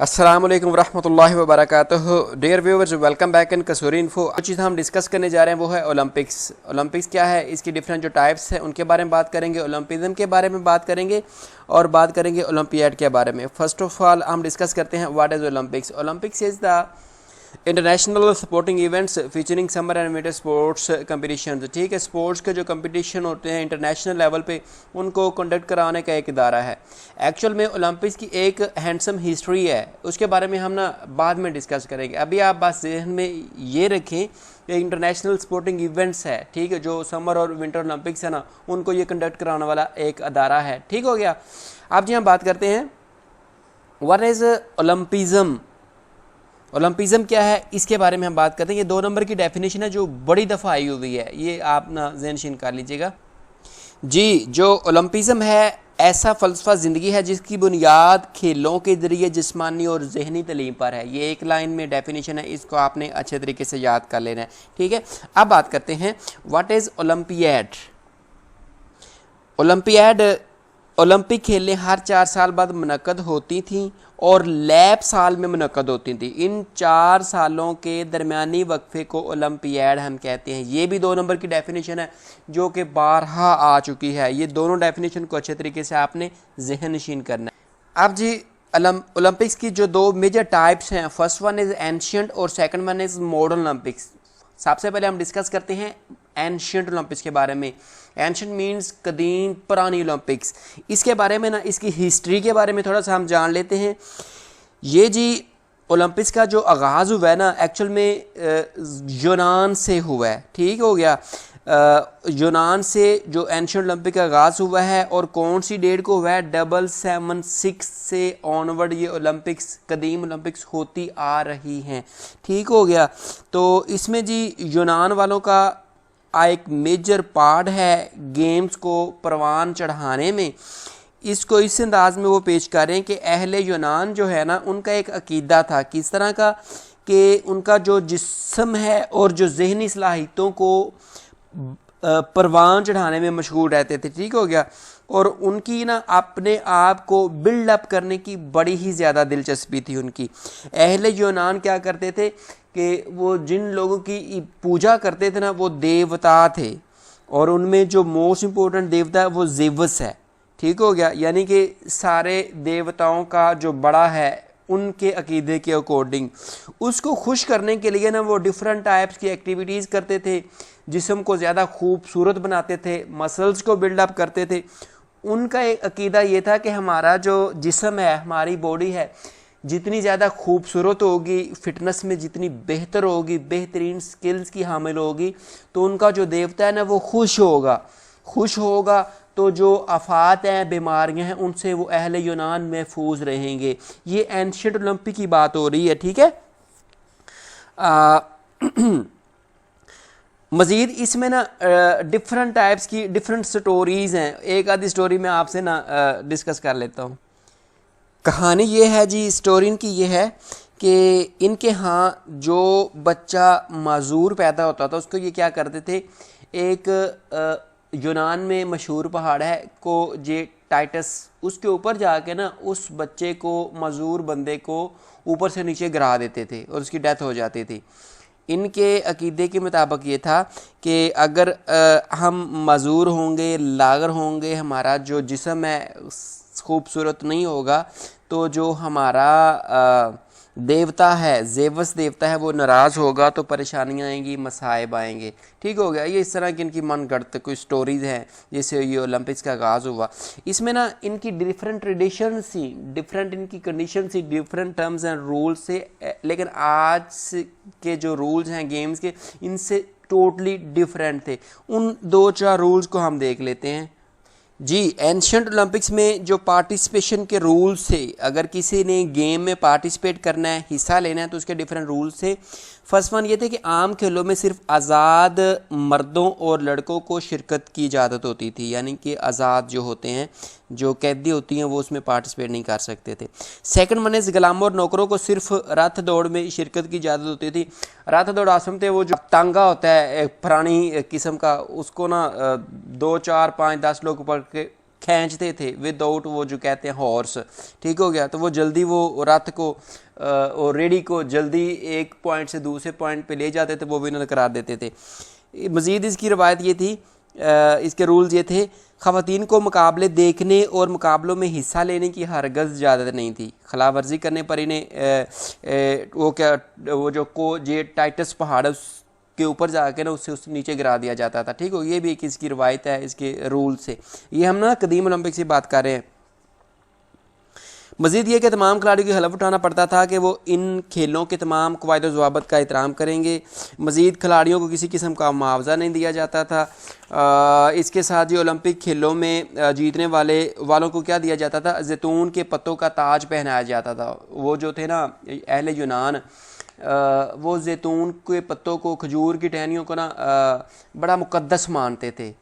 अस्सलाम वालेकुम वरहमतुल्लाहि वबरकातुहू। Dear viewers, welcome back in Kasuri info. जो चीज़ हम डिस्कस करने जा रहे हैं वो है ओलंपिक्स। ओलंपिक्स क्या है, इसकी डिफरेंट जो टाइप्स हैं उनके बारे में बात करेंगे, ओलंपिज्म के बारे में बात करेंगे और बात करेंगे ओलंपियाड के बारे में। फर्स्ट ऑफ ऑल हम डिस्कस करते हैं what is Olympics. Olympics is the international sporting events featuring summer and winter sports competition. ठीक है, स्पोर्ट्स के जो कंपटीशन होते हैं इंटरनेशनल लेवल पे उनको कंडक्ट कराने का एक इदारा है। एक्चुअल में ओलंपिक्स की एक हैंडसम हिस्ट्री है, उसके बारे में हम ना बाद में डिस्कस करेंगे। अभी आप बस जहन में ये रखें कि इंटरनेशनल स्पोर्टिंग इवेंट्स है, ठीक है, जो समर और विंटर ओलंपिक्स है ना, उनको ये कंडक्ट कराने वाला एक अदारा है। ठीक हो गया। अब जी हम बात करते हैं व्हाट इज़ ओलंपिज्म। ओलंपिज्म क्या है, इसके बारे में हम बात करते हैं। ये 2 नंबर की डेफिनेशन है जो बड़ी दफ़ा आई हुई है, ये आप ना ज़हनशीन कर लीजिएगा जी। जो ओलंपिज्म है ऐसा फ़लसफ़ा ज़िंदगी है जिसकी बुनियाद खेलों के ज़रिए जिस्मानी और जहनी तालीम पर है। ये एक लाइन में डेफिनेशन है, इसको आपने अच्छे तरीके से याद कर लेना है। ठीक है, अब बात करते हैं what is olympiad. Olympiad Olympic खेलें हर 4 साल बाद मुनक्कद होती थीं और लैब साल में मुनक्कद होती थी। इन 4 सालों के दरमियानी वक्फे को ओलंपियाड हम कहते हैं। ये भी 2 नंबर की डेफिनेशन है जो कि बारहा आ चुकी है। ये दोनों डेफिनेशन को अच्छे तरीके से आपने जहन नशीन करना है। अब जी ओलंपिक्स की जो 2 मेजर टाइप्स हैं, फर्स्ट वन इज़ एंशियंट और second one is modern Olympics. सबसे पहले हम डिस्कस करते हैं एंशियंट ओलंपिक्स के बारे में। एंशियंट मीन्स कदीम पुरानी ओलंपिक्स। इसके बारे में ना, इसकी हिस्ट्री के बारे में थोड़ा सा हम जान लेते हैं। ये जी ओलंपिक्स का जो आगाज़ हुआ है ना, एक्चुअल में यूनान से हुआ है। ठीक हो गया, यूनान से जो एंशियंट ओलंपिक का आगाज़ हुआ है और कौन सी डेट को हुआ है, 776 से ऑनवर्ड ये ओलंपिक्स कदीम ओलंपिक्स होती आ रही हैं। ठीक हो गया। तो इसमें जी यूनान वालों का एक मेजर पार्ट है गेम्स को परवान चढ़ाने में। इसको इस अंदाज में वो पेश कर रहे हैं कि अहले यूनान जो है ना, उनका एक अकीदा था किस तरह का कि उनका जो जिस्म है और जो जहनी सलाहियतों को परवान चढ़ाने में मशगूल रहते थे। ठीक हो गया। और उनकी ना अपने आप को बिल्ड अप करने की बड़ी ही ज़्यादा दिलचस्पी थी उनकी। अहले यूनान क्या करते थे कि वो जिन लोगों की पूजा करते थे ना, वो देवता थे और उनमें जो मोस्ट इम्पोर्टेंट देवता है वो ज़ेवस है। ठीक हो गया, यानी कि सारे देवताओं का जो बड़ा है उनके अकीदे के अकॉर्डिंग उसको खुश करने के लिए ना वो डिफरेंट टाइप्स की एक्टिविटीज़ करते थे, जिस्म को ज़्यादा खूबसूरत बनाते थे, मसल्स को बिल्डअप करते थे। उनका एक अकीदा ये था कि हमारा जो जिस्म है, हमारी बॉडी है, जितनी ज़्यादा खूबसूरत होगी, फिटनेस में जितनी बेहतर होगी, बेहतरीन स्किल्स की हामिल होगी, तो उनका जो देवता है ना वो खुश होगा। खुश होगा तो जो आफात हैं, बीमारियां हैं, उनसे वो अहले यूनान महफूज रहेंगे। ये एंशियंट ओलंपिक की बात हो रही है। ठीक है। मज़ीद इसमें ना डिफरेंट टाइप्स की डिफरेंट स्टोरीज़ हैं। एक आधी स्टोरी मैं आपसे ना डिस्कस कर लेता हूँ। कहानी ये है जी, स्टोरी इनकी ये है कि इनके यहाँ जो बच्चा माजूर पैदा होता था उसको ये क्या करते थे, एक यूनान में मशहूर पहाड़ है को जे टाइटस, उसके ऊपर जाके ना उस बच्चे को, माजूर बंदे को ऊपर से नीचे गिरा देते थे और उसकी डेथ हो जाती थी। इनके अकीदे के मुताबिक ये था कि अगर हम माजूर होंगे, लागर होंगे, हमारा जो जिस्म है खूबसूरत नहीं होगा, तो जो हमारा देवता है, ज़ेवस देवता है, वो नाराज़ होगा तो परेशानियाँ आएंगी, मसाइब आएंगे। ठीक हो गया। ये इस तरह की इनकी मन गढ़ंत कोई स्टोरीज़ हैं जिससे ये ओलंपिक्स का आगाज़ हुआ। इसमें ना इनकी डिफरेंट ट्रेडिशन थी, डिफरेंट इनकी कंडीशन थी, डिफरेंट टर्म्स एंड रूल्स से, लेकिन आज के जो रूल्स हैं गेम्स के, इनसे टोटली डिफरेंट थे। उन 2-4 रूल्स को हम देख लेते हैं जी। एंशियंट ओलंपिक्स में जो पार्टिसिपेशन के रूल्स थे, अगर किसी ने गेम में पार्टिसिपेट करना है, हिस्सा लेना है, तो उसके डिफरेंट रूल्स थे। फर्स्ट वन ये थे कि आम खेलों में सिर्फ आज़ाद मर्दों और लड़कों को शिरकत की इजाज़त होती थी, यानी कि आज़ाद जो होते हैं, जो कैदी होती हैं, वो उसमें पार्टिसिपेट नहीं कर सकते थे। सेकंड वन इज़ गुलामों और नौकरों को सिर्फ रथ दौड़ में शिरकत की इजाज़त होती थी। रथ दौड़ आसम थे, वो जो तांगा होता है एक पुरानी किस्म का, उसको ना 2, 4, 5, 10 लोग ऊपर के खींचते थे विदाउट वो जो कहते हैं हॉर्स, ठीक हो गया। तो वो जल्दी वो रथ को और रेडी को जल्दी एक पॉइंट से दूसरे पॉइंट पे ले जाते थे, वो विनर करार देते थे। मज़ीद इसकी रवायत ये थी, इसके रूल्स ये थे, ख़वातीन को मुकाबले देखने और मुकाबलों में हिस्सा लेने की हरगज़ इजाज़त नहीं थी। खिलाफवर्जी करने पर इन्हें वो जो को जे टाइटस पहाड़ के ऊपर जाके ना उससे नीचे गिरा दिया जाता था, ठीक हो। ये भी एक इसकी रवायत है इसके रूल से। ये हम ना कदीम ओलंपिक से बात कर रहे हैं। मज़ीद ये कि तमाम खिलाड़ियों की हलफ उठाना पड़ता था कि वो इन खेलों के तमाम कवायद ज़वाबत का एहतराम करेंगे। मज़ीद खिलाड़ियों को किसी किस्म का मुआवजा नहीं दिया जाता था। इसके साथ ही ओलंपिक खेलों में जीतने वालों को क्या दिया जाता था, जैतून के पत्तों का ताज पहनाया जाता था। वो जो थे ना अहले यूनान, वो जैतून के पत्तों को, खजूर की टहनियों को ना बड़ा मुक़द्दस मानते थे।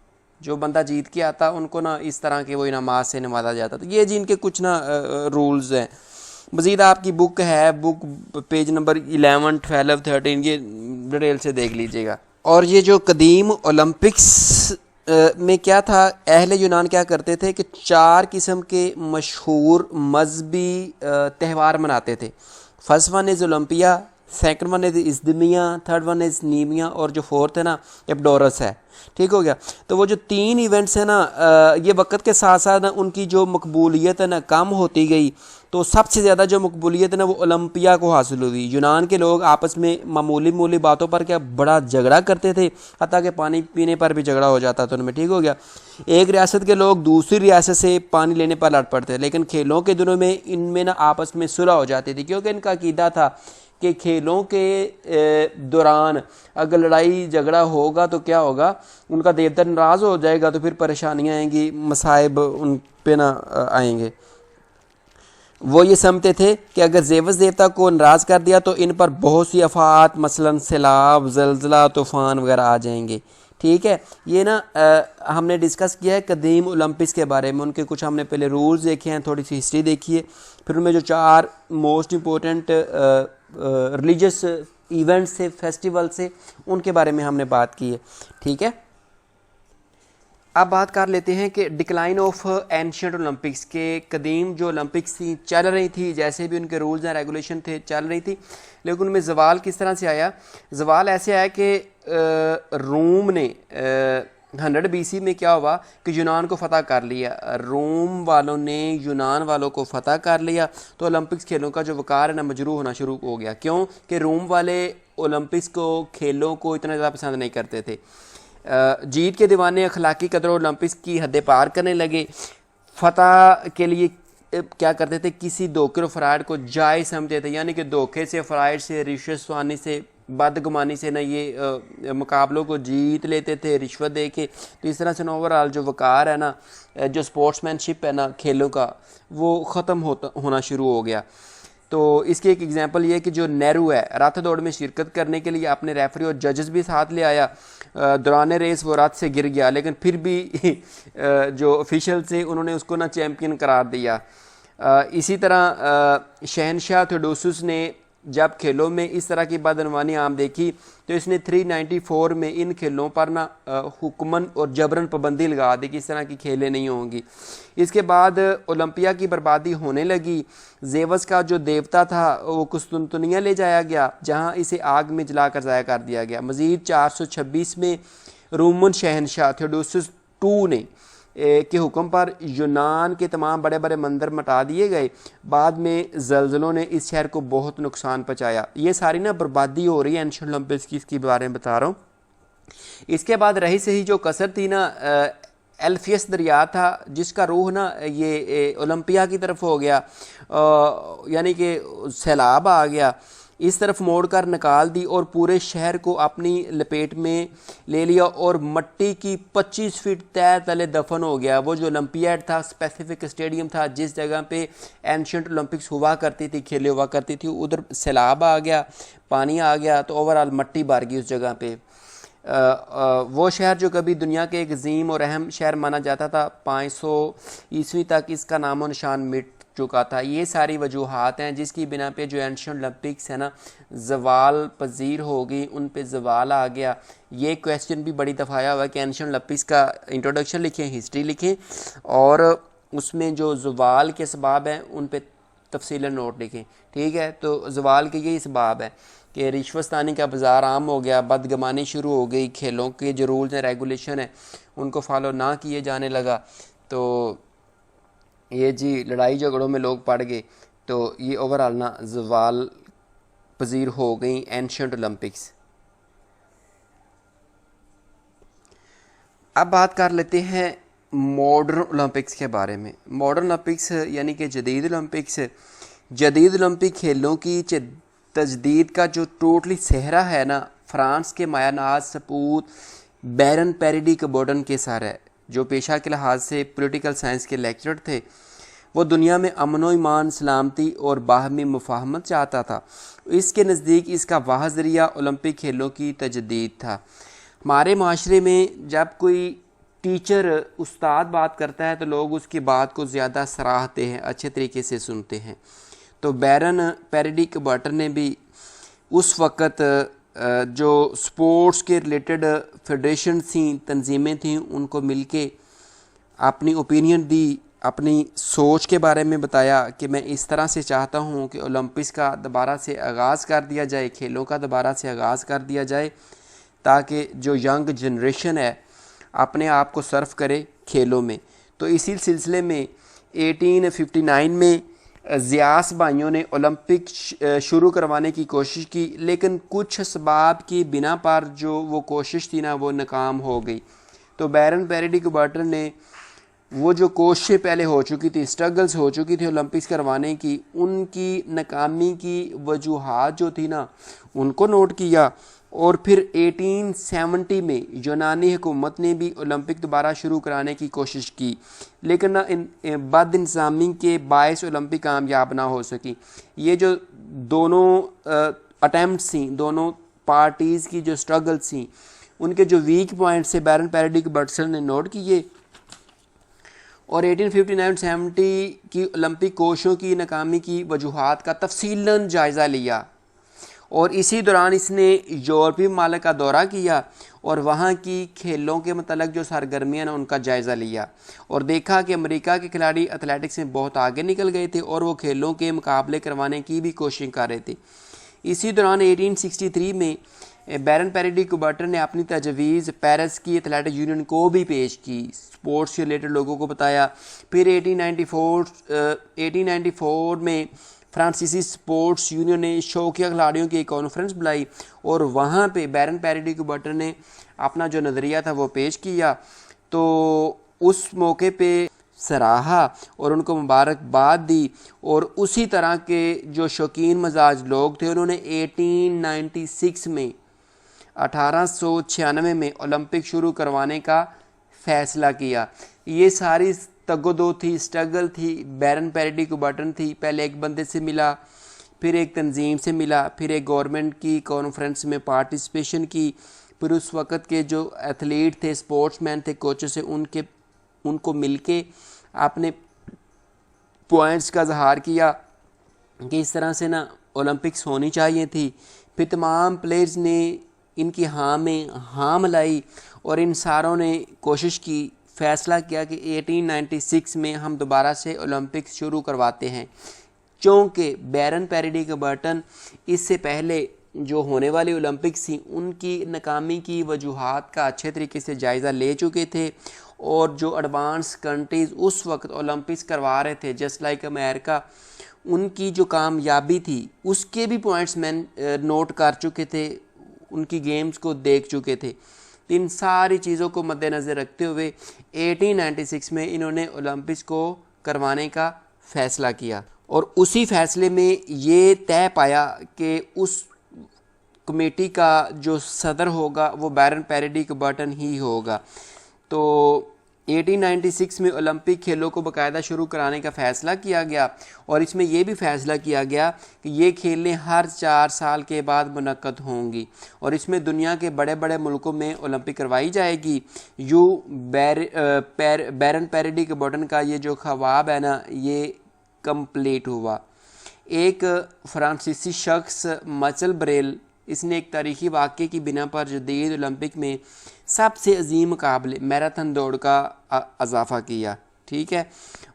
जो बंदा जीत के आता उनको ना इस तरह के वो इनामात से नवाजा जाता। तो ये जी इनके कुछ ना रूल्स हैं। मज़ीद आपकी बुक है, बुक पेज नंबर 11, 12, 13 ये डिटेल से देख लीजिएगा। और ये जो कदीम ओलंपिक्स में क्या था, अहले यूनान क्या करते थे कि 4 किस्म के मशहूर मजहबी त्यौहार मनाते थे। First one is Olympia, second one is Isthmia, third one is Nemea और जो फोर्थ है ना एब्डोरस है, ठीक हो गया। तो वो जो 3 इवेंट्स हैं ना, ये वक्त के साथ साथ ना उनकी जो मकबूलियत है ना कम होती गई। तो सबसे ज़्यादा जो मकबूलियत है ना वो ओलंपिया को हासिल हुई। यूनान के लोग आपस में मामूली बातों पर क्या बड़ा झगड़ा करते थे, हत्ता कि पानी पीने पर भी झगड़ा हो जाता था उनमें, ठीक हो गया। एक रियासत के लोग दूसरी रियासत से पानी लेने पर लड़ पड़ते, लेकिन खेलों के दिनों में इनमें ना आपस में सुलह हो जाती थी, क्योंकि इनका अकीदा था कि खेलों के दौरान अगर लड़ाई झगड़ा होगा तो क्या होगा, उनका देवता नाराज़ हो जाएगा, तो फिर परेशानियाँ आएंगी, मसाइब उन पे ना आएंगे। वो ये समझते थे कि अगर ज़ेवस देवता को नाराज़ कर दिया तो इन पर बहुत सी आफात, मसलन सैलाब, ज़लज़ला, तूफ़ान वगैरह आ जाएंगे, ठीक है। ये ना हमने डिस्कस किया है कदीम ओलंपिक्स के बारे में। उनके कुछ हमने पहले रूल्स देखे हैं, थोड़ी सी हिस्ट्री देखी है, फिर उनमें जो 4 मोस्ट इम्पोर्टेंट रिलीजियस इवेंट्स से, फेस्टिवल से, उनके बारे में हमने बात की है, ठीक है। अब बात कर लेते हैं कि डिक्लाइन ऑफ एंशिएंट ओलंपिक्स के कदीम जो ओलंपिक्स थी चल रही थी, जैसे भी उनके रूल्स एंड रेगुलेशन थे चल रही थी, लेकिन उनमें जवाल किस तरह से आया। जवाल ऐसे आया कि रोम ने 100 BC में क्या हुआ कि यूनान को फ़तह कर लिया। रोम वालों ने यूनान वालों को फ़तह कर लिया, तो ओलंपिक्स खेलों का जो वक़ार है ना मजरू होना शुरू हो गया। क्यों कि रोम वाले ओलंपिक्स को, खेलों को इतना ज़्यादा पसंद नहीं करते थे। जीत के दीवाने अखलाकी कदरों ओलंपिक्स की हदें पार करने लगे। फ़तह के लिए क्या करते थे, किसी धोखे और फ़राड को जायज़ समझते थे, यानी कि धोखे से, फ़राड से, रिश्वतवानी से, बदगुमानी से ना ये मुकाबलों को जीत लेते थे रिश्वत दे के। तो इस तरह से ना ओवरऑल जो वक़ार है ना, जो स्पोर्ट्समैनशिप है ना खेलों का, वो ख़त्म होना शुरू हो गया। तो इसकी एक एग्जांपल ये है कि जो नेहरू है, रथ दौड़ में शिरकत करने के लिए अपने रेफरी और जजेस भी साथ ले आया। दौरान रेस वो रथ से गिर गया, लेकिन फिर भी जो ऑफिशियल थे उन्होंने उसको ना चैम्पियन करार दिया। इसी तरह शहनशाह थोडोसिस ने जब खेलों में इस तरह की बदनवानी आम देखी तो इसने 394 में इन खेलों पर ना हुक्मन और जबरन पाबंदी लगा दी कि इस तरह की खेलें नहीं होंगी। इसके बाद ओलंपिया की बर्बादी होने लगी। ज़ेवस का जो देवता था वो कुस्तुनतुनिया ले जाया गया, जहां इसे आग में जलाकर ज़ाया कर दिया गया। मज़ीद 426 में रोमन शहनशाह थोडोसिस II ने के हुक्म पर यूनान के तमाम बड़े बड़े मंदिर मिटा दिए गए। बाद में जल्जलों ने इस शहर को बहुत नुकसान पहुँचाया। ये सारी ना बर्बादी हो रही है एंशिएंट ओलंपिक्स की, इसके बारे में बता रहा हूँ। इसके बाद रही सही जो कसर थी ना, एल्फियस दरिया था जिसका रूह ना ये ओलंपिया की तरफ हो गया, यानी कि सैलाब आ गया, इस तरफ मोड़कर निकाल दी और पूरे शहर को अपनी लपेट में ले लिया और मट्टी की 25 फीट तय तले दफन हो गया। वो जो ओलंपियाड था, स्पेसिफिक स्टेडियम था जिस जगह पे एंशिएंट ओलंपिक्स हुआ करती थी, खेले हुआ करती थी, उधर सैलाब आ गया, पानी आ गया, तो ओवरऑल मट्टी भर गई उस जगह पे। वो शहर जो कभी दुनिया के एक अजीम और अहम शहर माना जाता था, 500 ईस्वी तक इसका नामो निशान मिट चुका था। ये सारी वजूहात हैं जिसकी बिना पे जो एंशियंट ओलंपिक्स है ना ज़वाल पजीर हो गई, उन पे ज़वाल आ गया। ये क्वेश्चन भी बड़ी दफ़ा आया हुआ है कि एंशियंट ओलंपिक्स का इंट्रोडक्शन लिखें, हिस्ट्री लिखें और उसमें जो ज़वाल के असबाब हैं उन पे तफसीलन नोट लिखें। ठीक है, तो ज़वाल के यही असबाब है कि रिश्वतस्तानी का बाज़ार आम हो गया, बदगमानी शुरू हो गई, खेलों के जो रूल्स हैं रेगुलेशन है उनको फॉलो ना किए जाने लगा, तो ये जी लड़ाई झगड़ों में लोग पड़ गए। तो ये ओवरऑल ना ज़वाल पजीर हो गई एंशियंट ओलंपिक्स। अब बात कर लेते हैं मॉडर्न ओलंपिक्स के बारे में। मॉडर्न ओलंपिक्स यानी कि जदीद ओलंपिक्स, जदीद ओलंपिक खेलों की तजदीद का जो टोटली सेहरा है ना, फ्रांस के मायानाज सपूत बैरन पेरिडी कबोर्डन के सर है, जो पेशा के लिहाज से पॉलिटिकल साइंस के लेक्चरर थे। वो दुनिया में अमन ईमान, सलामती और बाहमी मुफाहमत चाहता था। इसके नज़दीक इसका वाह ज़रिया ओलंपिक खेलों की तजदीद था। हमारे माशरे में जब कोई टीचर उस्ताद बात करता है तो लोग उसकी बात को ज़्यादा सराहते हैं, अच्छे तरीके से सुनते हैं। तो बैरन पेरिडी कबर्टन ने भी उस वक़्त जो स्पोर्ट्स के रिलेटेड फेडरेशन थी, तंजीमें थीं, उनको मिलके अपनी ओपिनियन दी, अपनी सोच के बारे में बताया कि मैं इस तरह से चाहता हूँ कि ओलंपिक्स का दोबारा से आगाज़ कर दिया जाए, खेलों का दोबारा से आगाज़ कर दिया जाए, ताकि जो यंग जनरेशन है अपने आप को सर्व करे खेलों में। तो इसी सिलसिले में 1859 में ज़ियास भाइयों ने ओलंपिक शुरू करवाने की कोशिश की, लेकिन कुछ असबाब की बिना पर जो वो कोशिश थी ना वो नाकाम हो गई। तो बैरन पेरिडी कबर्टन ने वो जो कोशिशें पहले हो चुकी थी, स्ट्रगल्स हो चुकी थी ओलंपिक्स करवाने की, उनकी नाकामी की वजूहात जो थी ना उनको नोट किया। और फिर 1870 में यूनानी हुकूमत ने भी ओलंपिक दोबारा शुरू कराने की कोशिश की, लेकिन ना बद इंतज़ामी के बायस ओलंपिक कामयाब ना हो सकी। ये जो दोनों अटैम्प्ट्स थी, दोनों पार्टीज़ की जो स्ट्रगल्स थी, उनके जो वीक पॉइंट से बैरन पेरिडी कबर्टन ने नोट किए और 1859-70 की ओलंपिक कोशिशों की नाकामी की वजूहात का तफसीलन जायज़ा लिया। और इसी दौरान इसने यूरोपीय ममालिक का दौरा किया और वहाँ की खेलों के मतलब जो सरगर्मियाँ हैं उनका जायज़ा लिया और देखा कि अमेरिका के खिलाड़ी एथलेटिक्स में बहुत आगे निकल गए थे और वो खेलों के मुकाबले करवाने की भी कोशिश कर रहे थे। इसी दौरान 1863 में बैरन पेरिडी कबर्टन ने अपनी तजवीज़ पेरिस की एथलेटिक यूनियन को भी पेश की, स्पोर्ट्स से रिलेटेड लोगों को बताया। फिर 1894 में फ्रांसीसी स्पोर्ट्स यूनियन ने शौकिया खिलाड़ियों की एक कॉन्फ्रेंस बुलाई और वहाँ पे बैरन पेरिडी कबर्टन ने अपना जो नज़रिया था वो पेश किया। तो उस मौके पे सराहा और उनको मुबारकबाद दी और उसी तरह के जो शौकीन मजाज लोग थे उन्होंने 1896 में 1896 में ओलंपिक शुरू करवाने का फ़ैसला किया। ये सारी तगोदो थी, स्ट्रगल थी, बैरन पेरिडी कबर्टन थी, पहले एक बंदे से मिला, फिर एक तंजीम से मिला, फिर एक गवर्नमेंट की कॉन्फ्रेंस में पार्टिसिपेशन की, फिर उस वक़्त के जो एथलीट थे, स्पोर्ट्समैन थे, कोचेस थे, उनको मिलके आपने पॉइंट्स का इजहार किया कि इस तरह से ना ओलंपिक्स होनी चाहिए थी। फिर तमाम प्लेयर्स ने इनकी हाँ में हाँ मिलाई और इन सारों ने कोशिश की, फ़ैसला किया कि 1896 में हम दोबारा से ओलंपिक्स शुरू करवाते हैं। चूँकि बैरन पेरिडी कबर्टन इससे पहले जो होने वाली ओलंपिक्स थी उनकी नाकामी की वजूहात का अच्छे तरीके से जायज़ा ले चुके थे और जो एडवांस कंट्रीज़ उस वक्त ओलंपिक्स करवा रहे थे जस्ट लाइक अमेरिका, उनकी जो कामयाबी थी उसके भी पॉइंट्स मैन नोट कर चुके थे, उनकी गेम्स को देख चुके थे। इन सारी चीज़ों को मद्देनज़र रखते हुए 1896 में इन्होंने ओलंपिक्स को करवाने का फ़ैसला किया और उसी फ़ैसले में ये तय पाया कि उस कमेटी का जो सदर होगा वो बैरन पेरिडी कबर्टन ही होगा। तो 1896 में ओलंपिक खेलों को बाकायदा शुरू कराने का फ़ैसला किया गया और इसमें यह भी फ़ैसला किया गया कि ये खेलें हर 4 साल के बाद मुनक्कद होंगी और इसमें दुनिया के बड़े बड़े मुल्कों में ओलंपिक करवाई जाएगी। बैरन पेरिडी कबर्टन का ये जो ख्वाब है ना, ये कंप्लीट हुआ। एक फ्रांसीसी शख्स मचल ब्रेल, इसने एक तारीखी वाक़े की बिना पर जदीद ओलंपिक में सबसे अजीम मुकाबले मैराथन दौड़ का इजाफ़ा किया, ठीक है।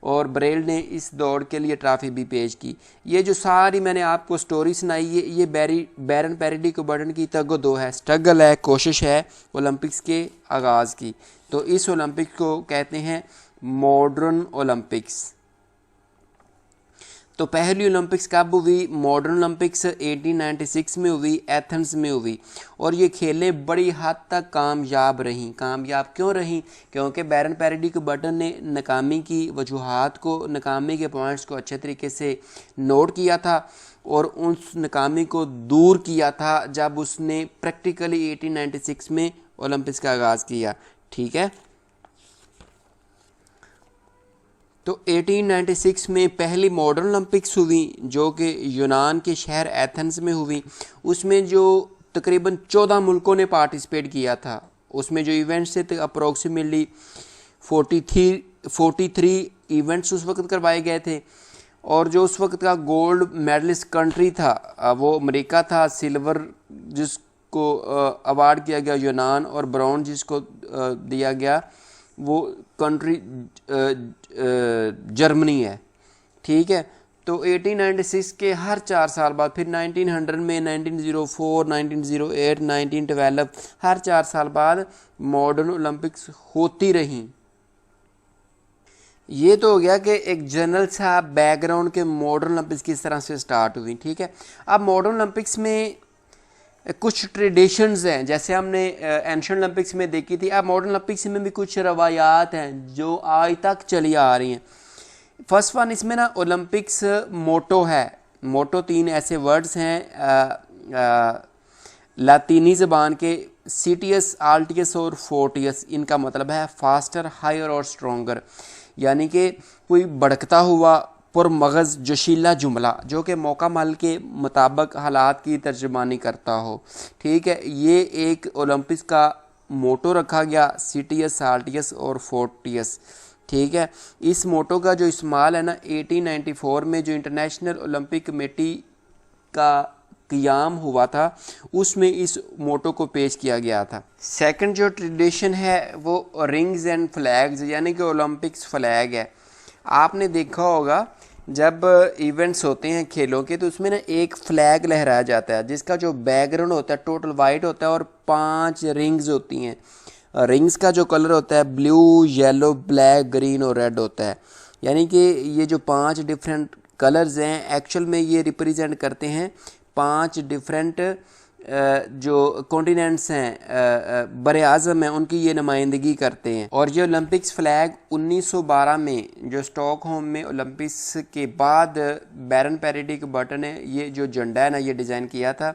और ब्रेल ने इस दौड़ के लिए ट्रॉफी भी पेश की। ये जो सारी मैंने आपको स्टोरी सुनाई है, ये बैरन पैरेडी कुबर्टन की तगो-दो है, स्ट्रगल है, कोशिश है ओलंपिक्स के आगाज़ की। तो इस ओलंपिक को कहते हैं मॉडर्न ओलंपिक्स। तो पहली ओलंपिक्स कब हुई? मॉडर्न ओलंपिक्स 1896 में हुई, एथेंस में हुई। और ये खेलें बड़ी हद तक कामयाब रहीं। कामयाब क्यों रहीं? क्योंकि बैरन पैरेडी कुबर्टन ने नाकामी की वजूहात को, नाकामी के पॉइंट्स को अच्छे तरीके से नोट किया था और उस नाकामी को दूर किया था जब उसने प्रैक्टिकली 1896 में ओलंपिक्स का आगाज़ किया, ठीक है। तो 1896 में पहली मॉडर्न ओलंपिक्स हुई जो कि यूनान के शहर एथेंस में हुई। उसमें जो तकरीबन 14 मुल्कों ने पार्टिसिपेट किया था। उसमें जो इवेंट्स थे अप्रोक्सीमेटली 43 इवेंट्स उस वक्त करवाए गए थे। और जो उस वक्त का गोल्ड मेडलिस्ट कंट्री था वो अमेरिका था, सिल्वर जिसको अवार्ड किया गया यूनान, और ब्रॉन्ज जिसको दिया गया वो कंट्री जर्मनी है, ठीक है। तो 1896 के हर 4 साल बाद, फिर 1900 में, 1904, 1908, 1912, हर 4 साल बाद मॉडर्न ओलंपिक्स होती रहीं। ये तो हो गया कि एक जनरल सा बैकग्राउंड के मॉडर्न ओलंपिक्स किस तरह से स्टार्ट हुई, ठीक है। अब मॉडर्न ओलंपिक्स में कुछ ट्रेडिशंस हैं, जैसे हमने एंशिएंट ओलंपिक्स में देखी थी। अब मॉडर्न ओलंपिक्स में भी कुछ रवायात हैं जो आज तक चली आ रही हैं। फर्स्ट वन इसमें ना ओलंपिक्स मोटो है। मोटो 3 ऐसे वर्ड्स हैं लातीनी ज़बान के, सीटीएस, आल्टियस और फोर्टियस। इनका मतलब है फास्टर, हायर और स्ट्रोंगर, यानी कि कोई भड़कता हुआ पुरमगज़ जोशीला जुमला जो कि मौका माल के मुताबिक हालात की तर्जुमानी करता हो, ठीक है। ये एक ओलंपिक्स का मोटो रखा गया, सीटीएस, आल्टियस और फोर्टियस, ठीक है। इस मोटो का जो इस्तेमाल है ना 1894 में जो इंटरनेशनल ओलंपिक कमेटी का क़याम हुआ था उसमें इस मोटो को पेश किया गया था। सेकंड जो ट्रेडिशन है वो रिंग्स एंड फ्लैग्स यानी कि ओलंपिक्स फ्लैग है। आपने देखा होगा जब इवेंट्स होते हैं खेलों के तो उसमें ना एक फ्लैग लहराया जाता है जिसका जो बैकग्राउंड होता है टोटल वाइट होता है और 5 रिंग्स होती हैं। रिंग्स का जो कलर होता है ब्लू, येलो, ब्लैक, ग्रीन और रेड होता है। यानी कि ये जो 5 डिफरेंट कलर्स हैं एक्चुअल में ये रिप्रेजेंट करते हैं 5 डिफरेंट जो कॉन्टिनेंट्स हैं, बर आज़म हैं, उनकी ये नुमाइंदगी करते हैं। और ये ओलंपिक्स फ़्लैग 1912 में जो स्टॉकहोम में ओलंपिक्स के बाद बैरन पैरेडी कुबर्टन ने ये जो झंडा है ना ये डिज़ाइन किया था।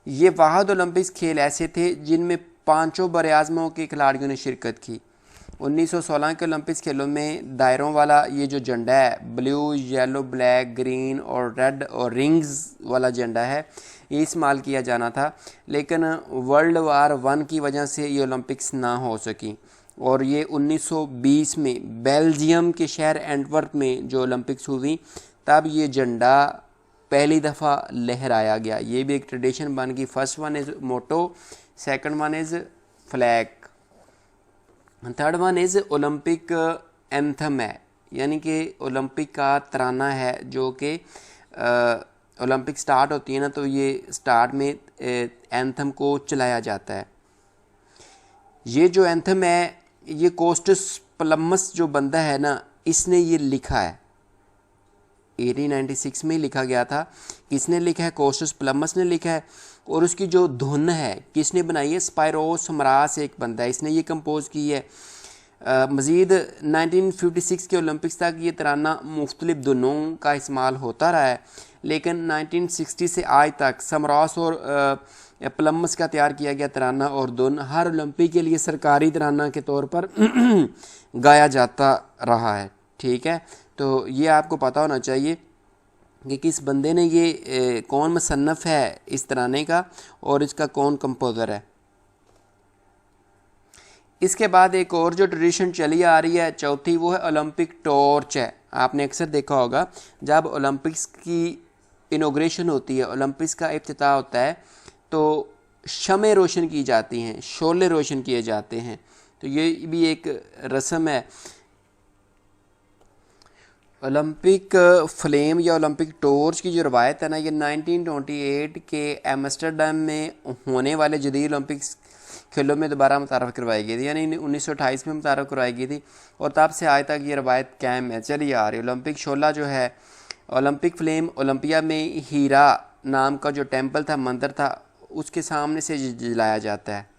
ये वाहिद ओलंपिक्स खेल ऐसे थे जिनमें 5 बर आज़मों के खिलाड़ियों ने शिरकत की। 1916 के ओलंपिक्स खेलों में दायरों वाला ये जो झंडा है ब्लू, येलो, ब्लैक, ग्रीन और रेड और रिंग्स वाला झंडा है ये इस्तेमाल किया जाना था, लेकिन वर्ल्ड वार 1 की वजह से ये ओलंपिक्स ना हो सकी। और ये 1920 में बेल्जियम के शहर एंटवर्प में जो ओलंपिक्स हुई तब ये झंडा पहली दफ़ा लहराया गया। ये भी एक ट्रेडिशन बन गई। First one is motto, second one is flag, third one is Olympic anthem है, यानी कि ओलंपिक का तराना है जो कि ओलंपिक स्टार्ट होती है ना तो ये स्टार्ट में एंथम को चलाया जाता है। ये जो एंथम है ये कोस्टस प्लमस जो बंदा है ना इसने ये लिखा है। 1896 में लिखा गया था। किसने लिखा है? कोस्टस प्लमस ने लिखा है। और उसकी जो धुन है किसने बनाई है? स्पायरोस समरास एक बंदा है, इसने ये कंपोज की है। मज़ीद 1956 के ओलंपिक्स तक ये तराना मुख्तलिफ धुनों का इस्तेमाल होता रहा है, लेकिन 1960 से आज तक समरास और प्लमस का तैयार किया गया तराना और धुन हर ओलंपिक के लिए सरकारी तराना के तौर पर गाया जाता रहा है, ठीक है। तो ये आपको पता होना चाहिए कि किस बंदे ने ये कौन मुसन्नफ़ है इस तराने का और इसका कौन कंपोज़र है। इसके बाद एक और जो ट्रेडिशन चली आ रही है चौथी, वो है ओलंपिक टॉर्च है। आपने अक्सर देखा होगा जब ओलंपिक्स की इनॉग्रेशन होती है, ओलंपिक्स का इफ्तिताह होता है, तो शमें रोशन की जाती हैं, शोले रोशन किए जाते हैं। तो ये भी एक रस्म है। ओलंपिक फ्लेम या ओलंपिक टॉर्च की जो रवायत है ना, ये 1928 के एम्स्टर्डम में होने वाले जदीद ओलंपिक्स खेलों में दोबारा मुतारफ़ करवाई गई थी, यानी 1928 में मुतारफ़ करवाई गई थी और तब से आज तक ये रवायत कायम है, चली आ रही है। ओलंपिक शोला जो है, ओलंपिक फ्लेम ओलंपिया में हीरा नाम का जो टेंपल था, मंदिर था, उसके सामने से जलाया जाता है।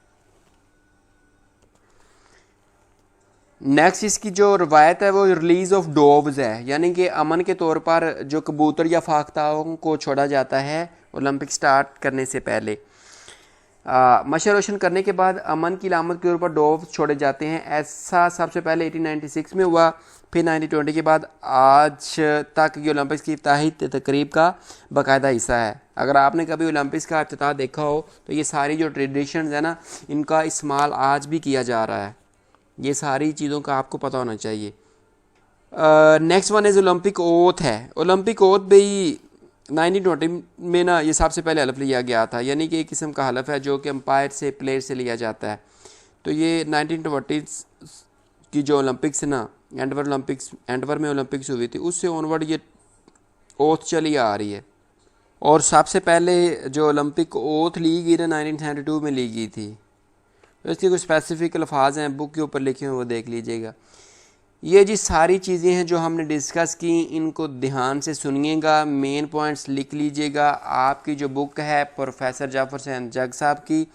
नेक्स्ट इसकी जो रवायत है वो रिलीज़ ऑफ डोव्स है, यानी कि अमन के तौर पर जो कबूतर या फाख्ताओं को छोड़ा जाता है ओलंपिक स्टार्ट करने से पहले। मशर रोशन करने के बाद अमन की लामत के ऊपर डोव छोड़े जाते हैं। ऐसा सबसे पहले 1896 में हुआ, फिर 1920 के बाद आज तक ये ओलंपिक्स की इफ्तिताही तकरीब का बाकायदा हिस्सा है। अगर आपने कभी ओलंपिक्स का इफ्तिताह देखा हो तो ये सारी जो ट्रेडिशंस है ना, इनका इस्तेमाल आज भी किया जा रहा है। ये सारी चीज़ों का आपको पता होना चाहिए। Next one is Olympic oath है। ओलंपिक ओथ भी 1920 में ना ये सबसे पहले हलफ लिया गया था, यानी कि एक किस्म का हलफ है जो कि अंपायर से प्लेयर से लिया जाता है। तो ये 1920 की जो ओलंपिक्स ना, एंडवर में ओलंपिक्स हुई थी, उससे ऑनवर्ड ये ओथ चली आ रही है। और सबसे पहले जो ओलंपिक ओथ ली गई ना 1972 में ली गई थी। तो इसके कुछ स्पेसिफिक अल्फाज हैं बुक के ऊपर लिखे हुए, वो देख लीजिएगा। ये जी सारी चीज़ें हैं जो हमने डिस्कस की, इनको ध्यान से सुनिएगा, मेन पॉइंट्स लिख लीजिएगा। आपकी जो बुक है प्रोफेसर जाफर हुसैन जग साहब की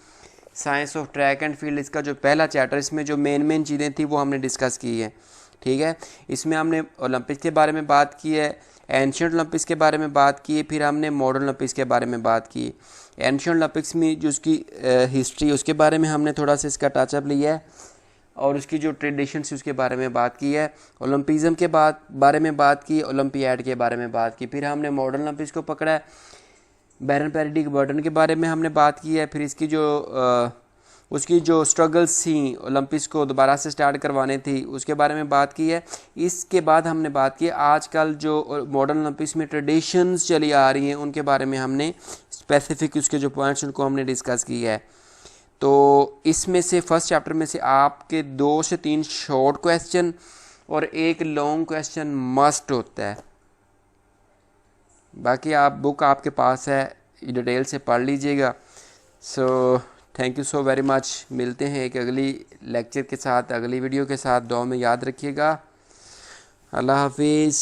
science of track and field, इसका जो पहला चैप्टर, इसमें जो मेन चीज़ें थी वो हमने डिस्कस की है, ठीक है। इसमें हमने ओलंपिक्स के बारे में बात की है, एंशियंट ओलंपिक्स के बारे में बात की है, फिर हमने मॉडर्न ओलंपिक्स के बारे में बात की। एंशियंट ओलंपिक्स में जो उसकी हिस्ट्री, उसके बारे में हमने थोड़ा सा इसका टचअप लिया है और उसकी जो ट्रेडिशन थी उसके बारे में बात की है। ओलंपिज़म के बारे में बात की, ओलंपियाड के बारे में बात की। फिर हमने मॉडर्न ओलंपिक्स को पकड़ा है, बैरन पैरिडिक बर्डन के बारे में हमने बात की है। फिर इसकी जो उसकी जो स्ट्रगल्स थी ओलंपिक्स को दोबारा से स्टार्ट करवाने थी, उसके बारे में बात की है। इसके बाद हमने बात की आजकल जो मॉडर्न ओलंपिक्स में ट्रेडिशंस चली आ रही हैं, उनके बारे में हमने स्पेसिफिक उसके जो पॉइंट्स उनको हमने डिस्कस की है। तो इसमें से फर्स्ट चैप्टर में से आपके 2 से 3 शॉर्ट क्वेश्चन और एक लॉन्ग क्वेश्चन मस्ट होता है। बाकी आप बुक आपके पास है, डिटेल से पढ़ लीजिएगा। So thank you so very much. मिलते हैं एक अगली लेक्चर के साथ, अगली वीडियो के साथ। दुआ में याद रखिएगा। अल्लाह हाफिज़।